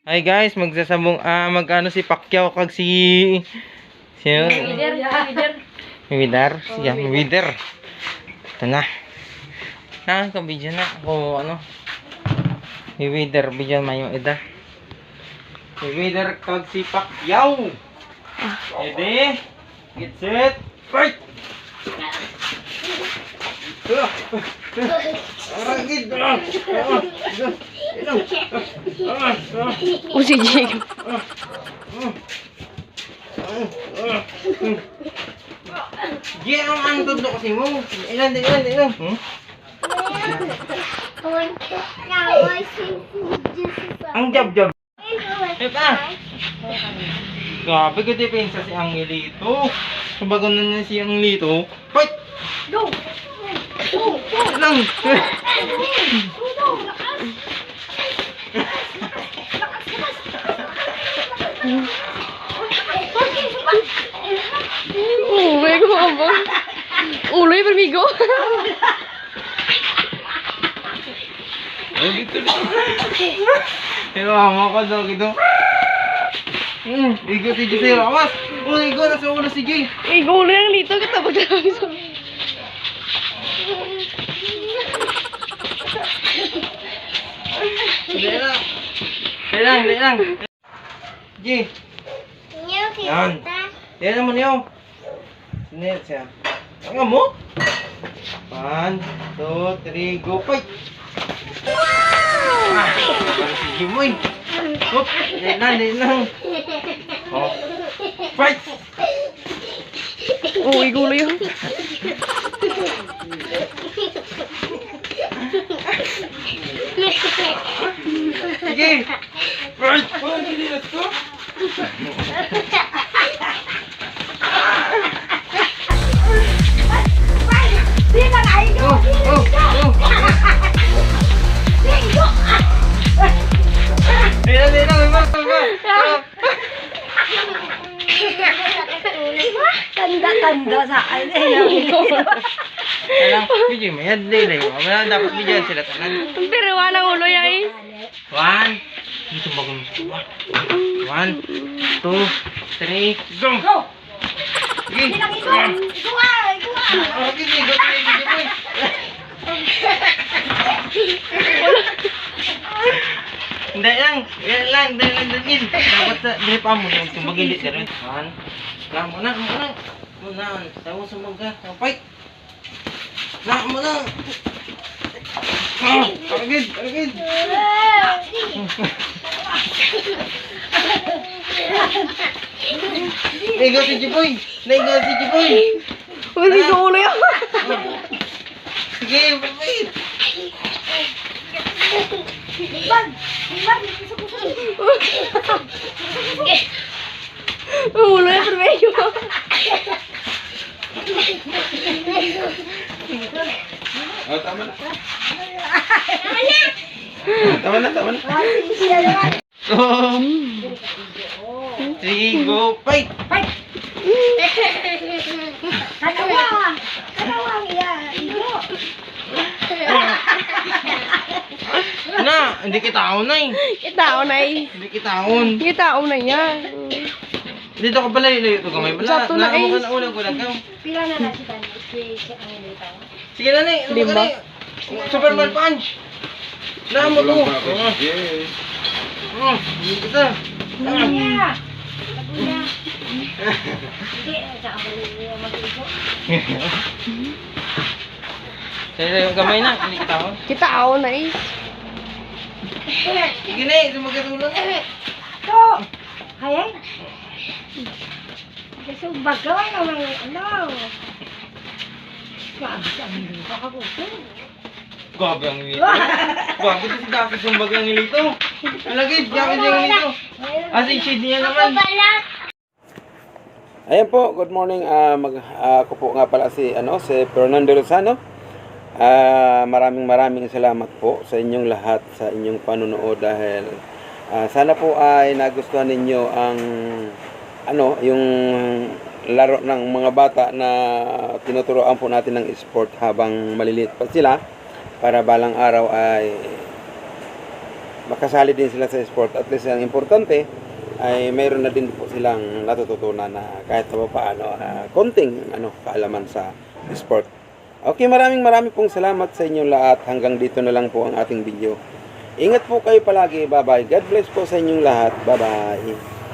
Hi guys, mag-ano si Pacquiao kag si sino? Widar. Siya, Widar. Ito na. Na, ka video na ako ano. Widar video mayo ida. Widar kag si Pacquiao. Ready? Get set. Fight. Aragid. O si Jake. Diyan ang antod kasi mo. Ilan. Ang jab. Epa. Grabe ko depensa si Angelito. Sabagon na niya si Angelito. Fight! Go! Lang! Uy, kumabang. Uloy, permigo. Ay, dito. Pero ama ko daw gitu. Ikot si Jay. Awas! Ikot nasa ulo si Jay. Igo uloy ang lito. Katabag na kami sa... Hindi lang. Jay. Yan. Yan naman yun. Sinit siya. Ang mo? 1, 2, 3, go fight! Ah, si Jimoy. Hop, hindi lang. Oh. Fight! Uy, igo uloy yun. Sige! Fight! Let's go! Tanda sa akin. Alang, video may hadlay. Wala dapat video sila tanan. Pero wala uloy ay. 1, dito ba kung 1, 2, 3, go! Sige! Hindi lang. Dapat sa drip mo yung tumagili ka rin. 1, muna. Tawa sa mga. Fight! Muna. Aragid. Naigaw si Jiboy. Uy, igo uloy yun. Sige, fight! Uloy, permigo. Oh, tama na. Tama na. So, sige, go, fight! Na, hindi kitaon na eh. Kitaon ay. Hindi kitaon. Kitaon na yan. Dito ka pala ilayo ito kamay. Bala, Sakto na eh. nakamukan na ulang kulang ka. Pila na na si Tani? Sige na na, Lima. Superman punch. Namo to. Hindi kita. Lagunya! Hindi, sa ako mag-iso. Sige, gamay na, hindi kitaon. Kitaon na eh. Sige na, sumagatulang. To! Hayay! Kasi bagay naman ano. Grabe sa amin dito ako. Gabi ang ilito. Gabi ito si David yung bagang ilito. Alagid, yakin yung ilito. As in, shade niya naman. Ayan po, good morning. Ako po nga pala si Fernando Lozano. Maraming salamat po sa inyong lahat sa inyong panonood dahil sana po ay nagustuhan ninyo ang yung laro ng mga bata na tinuturoan po natin ng sport habang maliliit pa sila para balang araw ay makasali din sila sa sport. At least ang importante ay mayroon na din po silang natututunan na kahit sa paano konting kaalaman sa sport. Okay, maraming pong salamat sa inyong lahat. Hanggang dito na lang po ang ating video. Ingat po kayo palagi. Bye-bye. God bless po sa inyong lahat. Bye-bye.